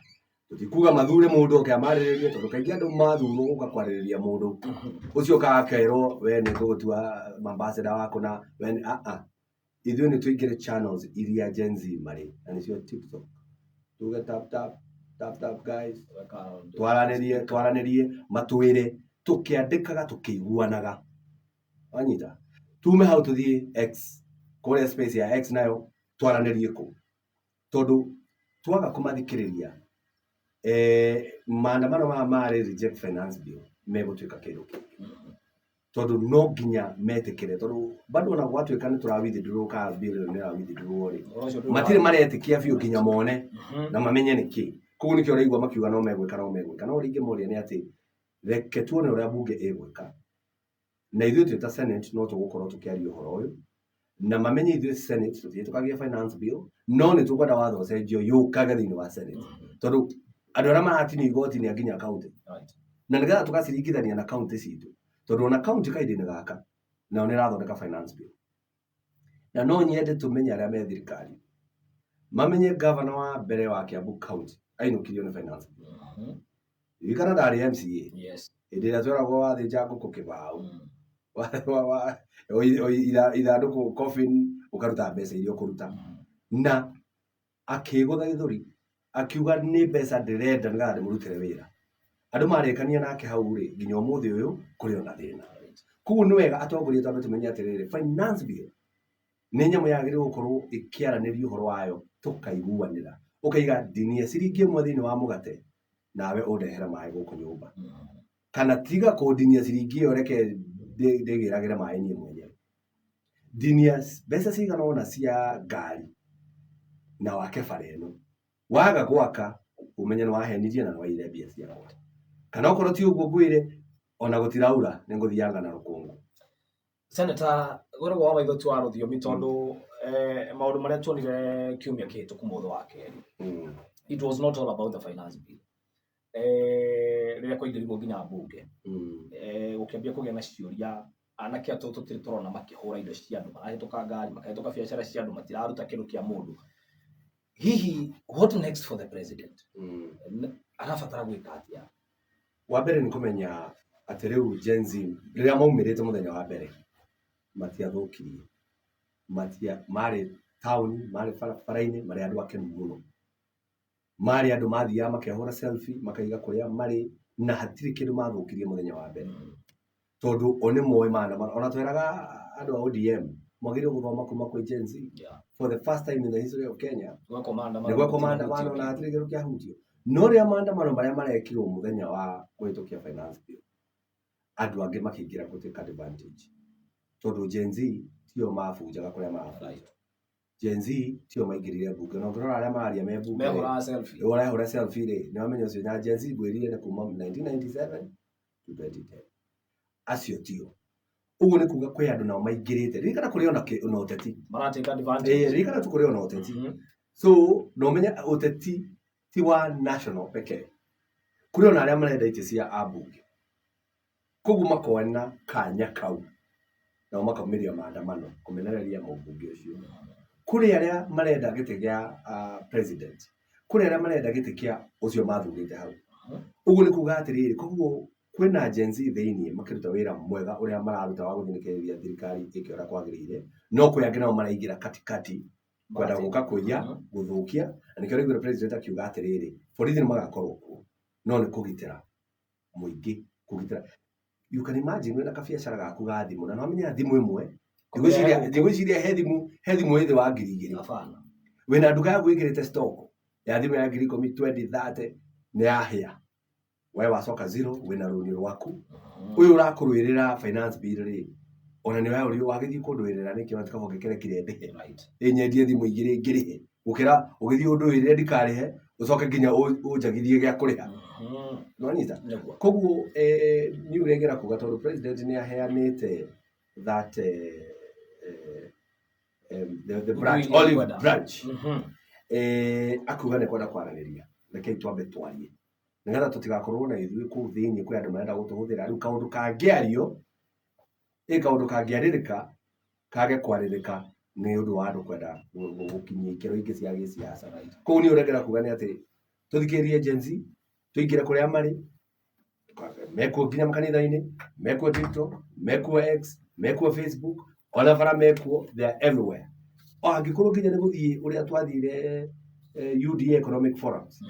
tutikuga mathure mundu ke amariririe tondu kaingi andu mathurwo guka kwaririria mundu ucio kakero we ni gutua ambassador wako na we ithuĩ ni tuingire channels iria Gen-Z mari na nicio TikTok tuge tap guys twaranirie matwire tukiandikaga tukiiguanaga wanyita tume hau tuthie X kore space ya X nayo twaranirie ku tondu twaga kumathikiriria maandamano mari reject finance bill megutuika kindu kingi tondu no nginya metikire tondu bado na gwatuika ni turawithi ka bill ni rawithi ri matire maretikia biu nginya mone na mamenye niki koguo nikio raigwa makiuga no megwika no ringi moria ni ati reke tuone uria bunge igwika na ithuĩ twita Senate no tugukorwo tukiaria uhoro uyu na mamenye ithuĩ Senate tuthie tukagia finance bill no ni tukwenda watho cenjio yukaga thiini wa Senate tondu andu aria maratini igoti ni nginya county na nigetha tugaciringithania na county citu tondu na county kaindi-ini gaka nao ni rathondeka finance bill na no nyende tumenye aria me thirikari mamenye governor wa mbere wa Kiambu county ainukirio ni finance bill ikana ndari MCA indi ria tweragwo wathinja nguku kibau ithanduku coffin ukaruta mbeca iria ukuruta na akigutha githuri akiuga ni mbeca ndirenda nigetha ndimurutire wira andu marikania nake hau ri nginya umuthi uyu kuri ona thina koguo ni wega atongoria tondu tumenye atiriri finance bill ni nyamu yagire gukorwo ikiaranirio uhoro wayo tukaiguanira ukaiga ndini ciringi imwe thiini wa mugate nawe undehera mai guku nyumba kana tiga kundinia ciringi iyo reke ndigiragira mai nie mwenyewe dinia mbeca cigana ona cia ngari na wake bara ino waga gwaka umenye ni wahenirie na waire mbia cia gwa kana ukorwo ti uguo ngwire ona gutiraura ni nguthianga na rukungu Senator goro wa maitho tu aruthio tondu maundu maria tuonire kiumia kihituku mutho wa keri it was not all about the finance bill riria kwaingĩrirwo nginya mbunge gũkĩambia kũgĩa na ciũria anake atũ tũtirĩ tũrona makĩhũra indo cia andũ marahĩtũka ngari makahĩtũka biacara cia andũ matiraruta kĩndũ kĩa mũndũ hihi what next for the president arabatara gwĩka atĩa wa mbere ni kumenya atĩ rĩu Gen-Z rĩrĩa maumĩrĩte mũthenya wa mbere matiathũkirie marĩ town marĩ barabara-inĩ marĩ andũ akenu mũno mari andu mathia makehura selfie makaiga kuria mari na hatiri kindu mathukirie muthenya wa mbere tondu one moe maandamano ona tweraga andu a ODM mwagire guthoma kuma kwa Gen-Z for the first time in the history of Kenya gwa komanda maandamano na hatiri kindu kia hutio no ria maandamano maria marekirwo muthenya wa kuhitukia finance bill andu angi makiingira guteka advantage tondu Gen-Z tio mabunjaga kuria mabunjaga Gen-Z tio maingirire bunge no ngorora aria maria me bunge mehura selfie hura selfie ri ni wamenyo cio na Gen-Z gwirire na kuma 1997 to 2010 acio tio uguo ni kuga kwi andu nao maingirite ririkana kuri ona uteti marateka advantage ririkana tu kuri ona uteti So no menya uteti ti wa national peke kuri ona aria marenda ite cia abunge koguo makona kanya kau na makaumiria maandamano kumenereria mũmbunge ũcio kuri aria marenda gĩtĩ gĩa president kuri aria marenda gĩtĩ kĩa ũcio mathurĩte hau uguo nĩ kuga atĩrĩrĩ koguo kwĩna Gen Z thĩinĩ makĩruta wĩra mwega ũrĩa mararuta wa gũthikĩrĩria thirikari ĩkĩora kwagĩrĩire no kwĩ angĩ nao maraingĩra katikati kwenda gũka kũiya gũthũkia na nĩkĩo rĩu president akiuga atĩrĩrĩ borithi nĩ magakorwo kuo no nĩ kũgitĩra mũingĩ kũgitĩra you can imagine wĩna kabiacara gaku ga thimũ na no amenya thimũ ĩmwe ndigwĩciria he thimũ ĩthĩ wa 2,000 wĩna nduka yaku ĩkĩrĩte stock ya thimũ ya 10,000 20 30 nĩ yahĩa wewe wacoka zero wĩna rũni rwaku ũyũ ũrakũrũĩrĩra finance bill rĩ ona nĩ wewe wagĩthiĩ kũndũĩrĩra nĩkĩ wataka ũngĩkerekire ndĩhe nyendie thimũ igĩrĩ ngĩrĩhe gũkĩra ũgĩthiĩ ũndũĩrĩre ndikarĩhe ũcoke nginya ũnjagithie gĩa kũrĩha no nyita koguo nĩ ũregera kuga tondũ president nĩ aheanĩte that the branch olive branch akuga nĩ kwenda kwaranĩria rekei twambe twarie nĩgetha tũtigakorwo na ithuĩ kũu thĩinĩ kwĩ andũ marenda gũtũhũthĩra rĩu kaũndũ kangĩario kaũndũ kangĩarĩrĩka kage kwarĩrĩka nĩ ũndũ wa andũ kwenda gũkinyia ikĩro ingĩ cia gĩsiasa kũu nĩ ũregera kuga nĩ atĩ tũthikĩrĩrie Gen Z tũingĩre kũrĩa marĩ mekuo nginya makanitha-inĩ mekuo TikTok mekuo X mekuo Facebook ona bara mekuo they are everywhere o angĩkorwo nginya nĩ gũthiĩ ũrĩa twathire UDA economic forums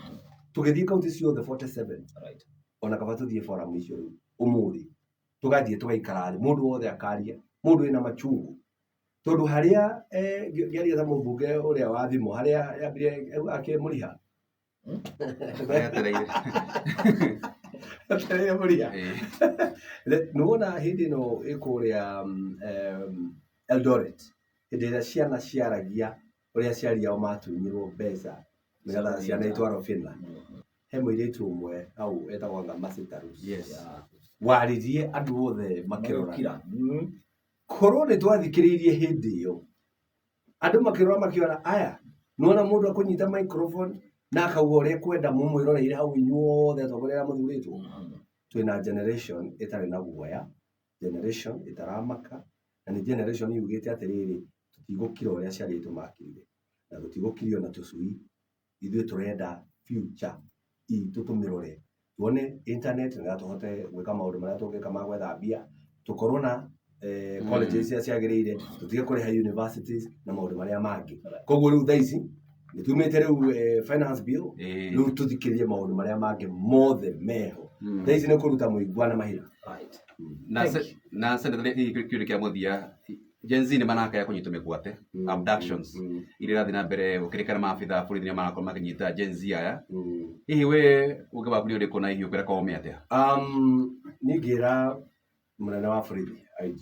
tũgĩthiĩ kaunti ciothe 47 ona kaba tũthiĩ forum icio rĩu ũmũthĩ tũgathiĩ tũgaikara thĩ mũndũ wothe akaria mũndũ wĩna machungu tondũ harĩa ngĩaria ta mũmbunge ũrĩa wa thimũ harĩa yambire akĩmũriha atereire mũriha nĩwona hĩndĩ ĩno ĩkũrĩa Eldoret hĩndĩ ĩrĩa ciana ciaragia ũrĩa aciari ao matunyirwo mbeca nĩgetha ciana itwarwo Finland he mũirĩtu ũmwe hau etagwo Ngambacitaru waririe andũ othe makĩrora korwo nĩ twathikĩrĩirie hĩndĩ ĩyo andũ makĩrora makĩona aya nĩwona mũndũ akũnyita microphone na akauga ũrĩa kwenda mũmwĩroreire hau inyuothe atongoria arĩa mathurĩtwo twĩna generation ĩtarĩ na guoya generation ĩtaramaka na nĩ generation yugĩte atĩrĩrĩ tũtigũkira ũrĩa aciari aitũ makire na tũtigũkirio na tũcui ithuĩ tũrenda future itũ tũmĩrore tuone internet nĩgetha tũhote gwĩka maũndũ marĩa tũngĩka ma gwetha mbia tũkorwo na colleges iria ciagĩrĩire tũtige kũrĩha universities na maũndũ marĩa mangĩ koguo rĩu thaa ici nĩ tumĩte rĩu finance bill rĩu tũthikĩrĩrie maũndũ marĩa mangĩ mothe meho thaa ici nĩ kũruta mũigua na mahira na seneta kĩũria kĩa mũthia Gen Z nĩ manakaya kũnyitwo mĩgwate abductions iria irathiĩ na mbere gũkĩrĩkana maabitha bũrũri nĩ marakorwo makĩnyita Gen Z aya hihi we ũngĩ waku nĩ ũrĩkũ na hihi ũkwĩra kome atĩa niĩ ngĩra mũnene wa borithi IG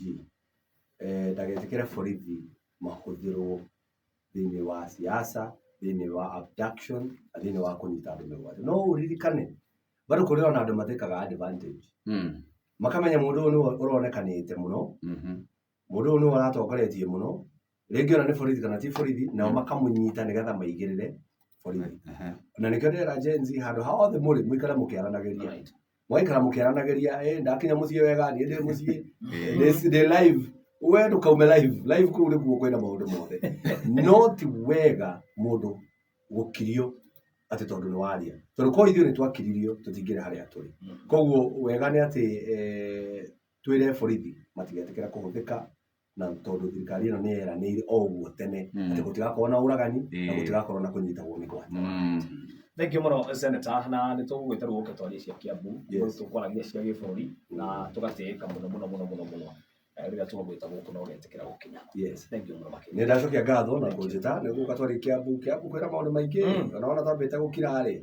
ndagetĩkĩre borithi mahũthĩrwo thĩinĩ wa siasa thĩinĩ wa abduction na thĩinĩ wa kũnyita andũ mĩgwate no ũririkane bado kũrĩ ona andũ matĩkaga advantage makamenya mũndũ ũyũ nĩ ũronekanĩte mũno mũndũ ũyũ nĩ ũratongoretie mũno rĩngĩ ona nĩ borithi kana ti borithi nao makamũnyita nĩgetha maigĩrĩre borithi na nĩkĩo ndĩrera Gen Z handũ hothe mũrĩ mũikare mũkĩaranagĩria mwaikara mũkĩaranagĩria ndakinya mũciĩ wega niĩ ndĩ mũciĩ ndĩ live we ndũkaume live kũu nĩkuo kwĩna maũndũ mothe no ti wega mũndũ gũkirio atĩ tondũ nĩ waria tondũ ko ithuĩ nĩ twakiririo tũtingĩrĩ harĩa tũrĩ koguo wega nĩ atĩ twĩre borithi matigetĩkĩra kũhũthĩka na tondũ thirikari ĩno nĩ yeranĩire o ũguo tene atĩ gũtigakorwo na ũragani na gũtigakorwo na kũnyitagwo mĩgwate Thank you mũno Senator na nĩ tũgũgwĩta rũgũka twaria cia Kiambu tũkwaragia cia gĩbũrũri na tũgatĩĩka mũno rĩrĩa tũgũgwĩta gũkũ na ũgetĩkĩra gũkinya thank you mũno makĩria nĩ ndacokia ngatho na kũnjĩta nĩguo gatwaria Kiambu kwĩna maũndũ maingĩ ona twambĩte gũkira rĩ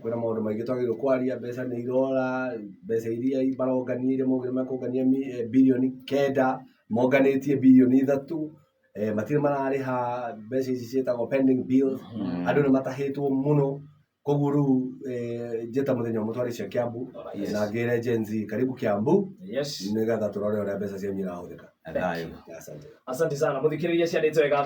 kwĩna maũndũ maingĩ twagĩrĩirwo kwaria mbeca nĩ irora mbeca iria baronganire maugire makũngania bilioni 9 monganĩtie bilioni 3 matirĩ mararĩha mbeca ici ciĩtagwo pending bills andũ nĩ matahĩtwo mũno koguo rĩu njĩta mũthenya ũmwe twaria cia Kiambu na ngĩre Gen Z karibu Kiambu nĩgetha tũrore ũrĩa mbeca cianyu irahũthĩka asante sana mũthikĩrĩria ciandĩte wega